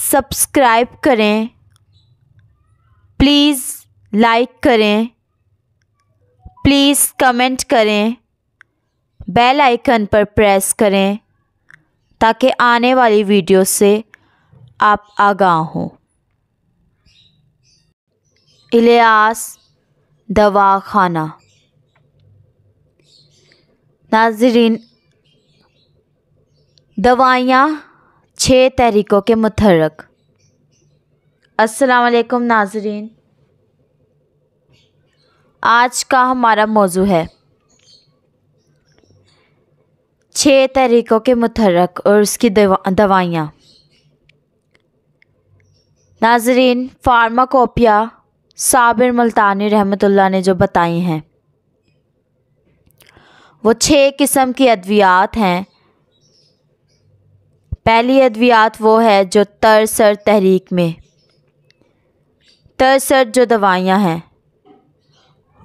Subscribe करें, please like करें, please comment करें, बेल आइकन पर प्रेस करें ताकि आने वाली वीडियो से आप आगाह हों। इलियास दवाखाना। नाज़रीन, दवाइयाँ 6 तहरीकों के मुतहर्रिक। अस्सलाम वालेकुम नाज़रीन, आज का हमारा मौजू है 6 तहरीकों के मुतहर्रिक और उसकी दवाइयाँ। नाज़रीन, फार्माकोपिया साबिर मुल्तानी रहमतुल्लाह ने जो बताई हैं वो 6 किस्म की अद्वियात हैं। पहली अद्वियात वो है जो तरसर तहरीक में, तरसर जो दवाइयाँ हैं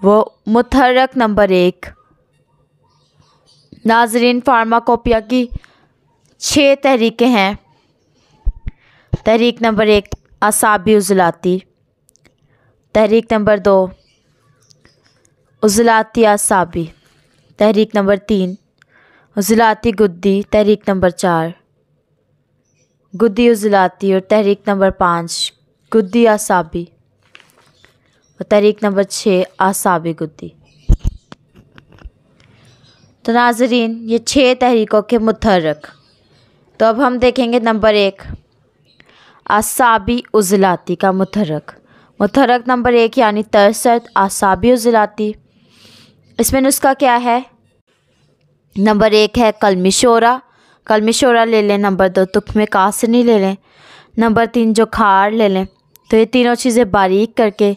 वो मुतहर्रिक नंबर 1। नाज़रीन, फार्माकोपिया की 6 तहरीकें हैं। तहरीक नंबर 1 असाबी उज़लाती, तहरीक नंबर 2 उज़लाती असाबी, तहरीक नंबर 3 उज़लाती गुद्दी, तहरीक नंबर 4 गुद्दी उज़लाती और तहरीक नंबर 5 गुद्दी असाबी और तहरीक नंबर 6 असाबी गुद्दी। तो नाज़रीन, ये 6 तहरीकों के मुतहर्रिक। तो अब हम देखेंगे नंबर 1 असाबी उज़लाती का मुतहर्रिक। मुतहर्रिक नंबर 1 यानी तरसर असाबी उज़लाती। इसमें नुस्खा क्या है? नंबर 1 है कलमी शोरा, कलमी शोरा ले लें। नंबर 2 तुख्मे कासनी ले लें। नंबर 3 जोखार ले लें। तो ये तीनों चीज़ें बारीक करके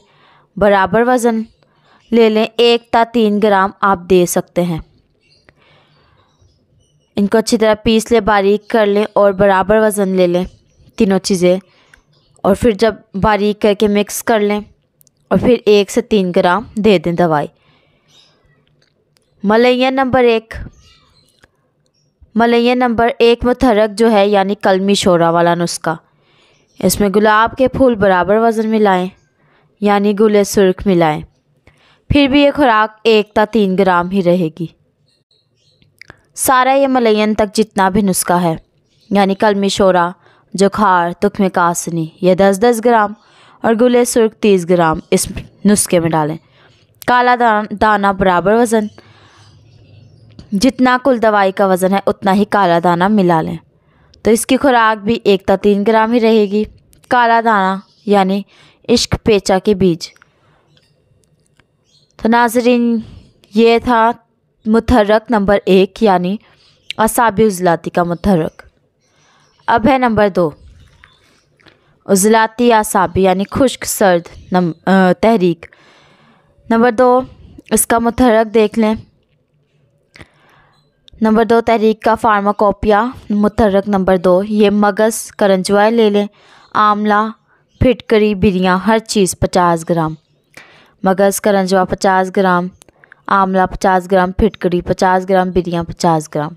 बराबर वज़न ले लें। 1 ता 3 ग्राम आप दे सकते हैं। इनको अच्छी तरह पीस लें, बारीक कर लें और बराबर वज़न ले लें तीनों चीज़ें। और फिर जब बारीक करके मिक्स कर लें और फिर 1 से 3 ग्राम दे दें दवाई। मलैयन नंबर 1, मलैयन नंबर 1 मुतहर्रिक जो है यानी कलमी शोरा वाला नुस्खा। इसमें गुलाब के फूल बराबर वज़न मिलाएं यानी गुले सुर्ख मिलाएं। फिर भी ये खुराक 1 ता 3 ग्राम ही रहेगी। सारा ये मलैयन तक जितना भी नुस्खा है यानी कलमी शोरा, जोखार, तुख्मे कासनी ये 10-10 ग्राम और गुले सुर्ख 30 ग्राम इस नुस्खे में डालें। काला दाना बराबर वज़न, जितना कुल दवाई का वज़न है उतना ही काला दाना मिला लें। तो इसकी खुराक भी 1 ता 3 ग्राम ही रहेगी। काला दाना यानी इश्क पेचा के बीज। तो नाज़रीन, ये था मुतहर्रिक नंबर 1 यानी असाबी उज़लाती का मुतहर्रिक। अब है नंबर 2 उज़लाती असाबी यानी खुश्क सर्द तहरीक। नंबर 2 इसका मुतहर्रिक देख लें। नंबर 2 तहरीक का फार्माकोपिया मुतहर्रिक नंबर 2 ये मगज़ करंजवा ले लें। आंवला, फिटकरी, बिरियाँ हर चीज़ 50 ग्राम। मगज़ करंजवा 50 ग्राम, आंवला 50 ग्राम, फिटकरी 50 ग्राम, बिरियाँ 50 ग्राम।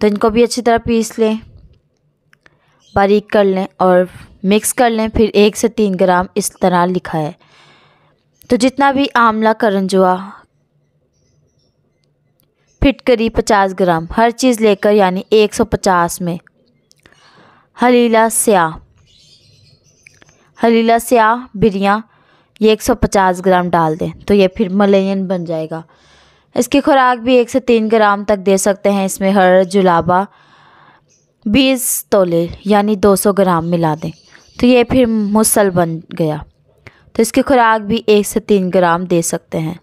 तो इनको भी अच्छी तरह पीस लें, बारीक कर लें और मिक्स कर लें। फिर 1 से 3 ग्राम इस तरह लिखा है। तो जितना भी आंवला, करंजवा, फिटकरी 50 ग्राम हर चीज़ लेकर यानी 150 में हलीला स्याह, हलीला स्याह, बिरियाँ ये 150 ग्राम डाल दें। तो ये फिर मलैयन बन जाएगा। इसकी खुराक भी 1 से 3 ग्राम तक दे सकते हैं। इसमें हर जुलाबा 20 तोले यानी 200 ग्राम मिला दें। तो ये फिर मुसल बन गया। तो इसकी खुराक भी 1 से 3 ग्राम दे सकते हैं।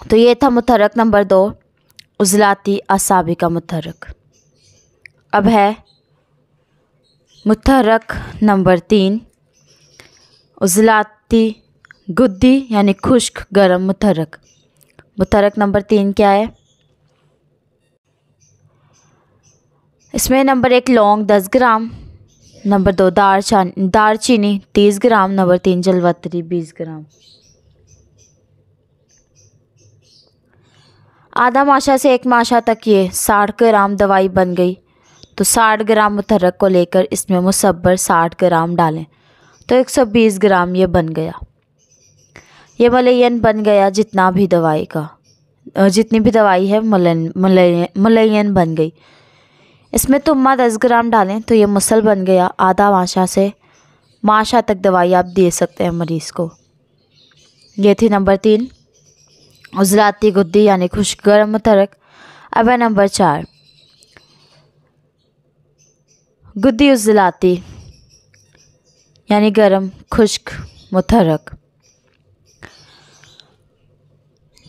तो ये था मुतहर्रिक नंबर 2 उज़लाती असाबी का मुतहर्रिक। अब है मुतहर्रिक नंबर 3 उज़लाती गुद्दी यानी खुश्क गर्म मुतहर्रिक। मुतहर्रिक नंबर 3 क्या है? इसमें नंबर 1 लौंग 10 ग्राम, नंबर 2 दालचीनी 30 ग्राम, नंबर 3 जलवतरी 20 ग्राम। आधा माशा से 1 माशा तक ये 60 ग्राम दवाई बन गई। तो 60 ग्राम मुतहर्रक को लेकर इसमें मुसब्बर 60 ग्राम डालें तो 120 ग्राम ये बन गया। ये मलयन बन गया। जितना भी दवाई का जितनी भी दवाई है मलयन बन गई। इसमें तुम्मा 10 ग्राम डालें तो ये मुसल बन गया। आधा माशा से माशा तक दवाई आप दे सकते हैं मरीज़ को। ये थी नंबर 3 उज़लाती गुद्दी यानी खुश्क गर्म मुतहर्रक। अब है नंबर 4 गुद्दी उज़लाती यानी गर्म खुश्क मुतहर्रक।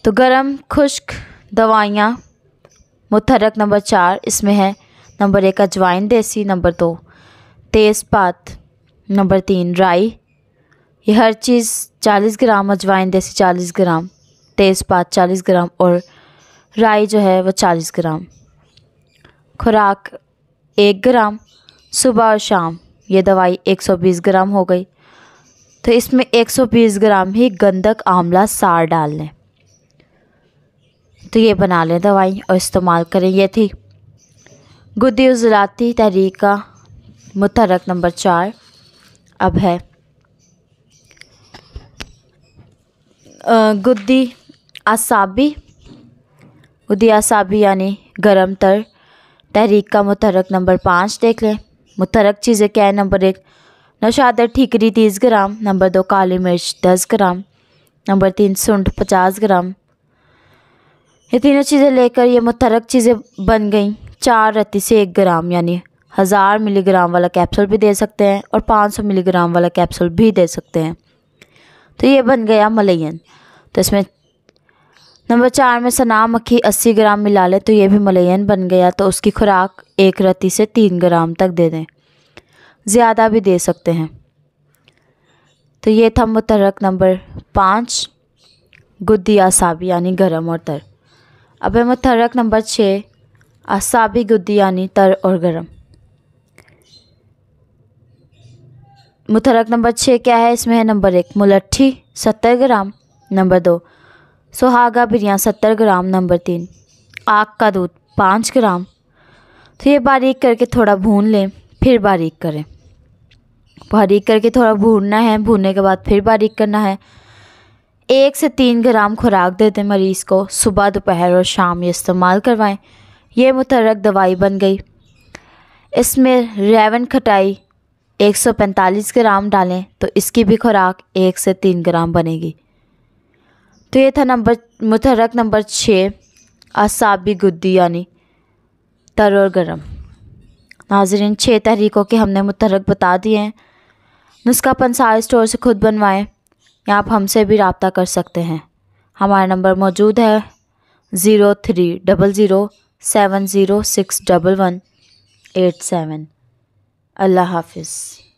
तो गर्म खुश्क दवाइयाँ मुतहर्रक नंबर 4 इसमें है नंबर 1 अजवाइन देसी, नंबर 2 तेज़पात, नंबर 3 राई। ये हर चीज़ 40 ग्राम, अजवाइन देसी 40 ग्राम, तेज़पात 40 ग्राम और राई जो है वो 40 ग्राम। खुराक 1 ग्राम। सुबह और शाम ये दवाई 120 ग्राम हो गई। तो इसमें 120 ग्राम ही गंधक आंवला सार डाल लें। तो ये बना लें दवाई और इस्तेमाल करें। ये थी गुद्दी उज़लाती तहरीक का मुतहर्रक नंबर 4। अब है गुद्दी आसाबी। गुद्दी आसाबी यानी गरम तर तहरीक का मुतहर्रक नंबर 5 देख लें। मुतहर्रक चीज़ें क्या है? नंबर 1 नौशादर ठीकरी 30 ग्राम, नंबर 2 काली मिर्च 10 ग्राम, नंबर 3 सूंठ 50 ग्राम। ये तीनों चीज़ें लेकर ये मुतहर्रक चीज़ें बन गई। 4 रत्ती से 1 ग्राम यानी 1000 मिलीग्राम वाला कैप्सूल भी दे सकते हैं और 500 मिलीग्राम वाला कैप्सूल भी दे सकते हैं। तो ये बन गया मलयन। तो इसमें नंबर 4 में सना मक्खी 80 ग्राम मिला लें तो ये भी मलयन बन गया। तो उसकी खुराक 1 रत्ती से 3 ग्राम तक दे दें, ज़्यादा भी दे सकते हैं। तो ये था मुतहर्रक नंबर 5 गुद्दी आसाबी यानी गरम और तर। अब है मुतहर्रक नंबर 6 आसाबी गुद्दी यानी तर और गरम। मुतहर्रक नंबर 6 क्या है? इसमें है नंबर 1 मुलट्ठी 70 ग्राम, नंबर 2 सुहागा बिरियाँ 70 ग्राम, नंबर 3 आक का दूध 5 ग्राम। तो ये बारीक करके थोड़ा भून लें, फिर बारीक करें। बारीक करके थोड़ा भूनना है, भूनने के बाद फिर बारीक करना है। 1 से 3 ग्राम खुराक देते मरीज़ को। सुबह दोपहर और शाम ये इस्तेमाल करवाएं। ये मुतहर्रक दवाई बन गई। इसमें रेवन खटाई 145 ग्राम डालें तो इसकी भी खुराक 1 से 3 ग्राम बनेगी। तो ये था मुतहर्रक नंबर 6 आसाबी गुद्दी यानी तर और गरम। नाज़रीन 6 तहरीकों के हमने मुतहर्रक बता दिए हैं। नुस्खा पंसार स्टोर से खुद बनवाएं या आप हमसे भी रब्ता कर सकते हैं। हमारा नंबर मौजूद है 030070611187। अल्लाह हाफिज़।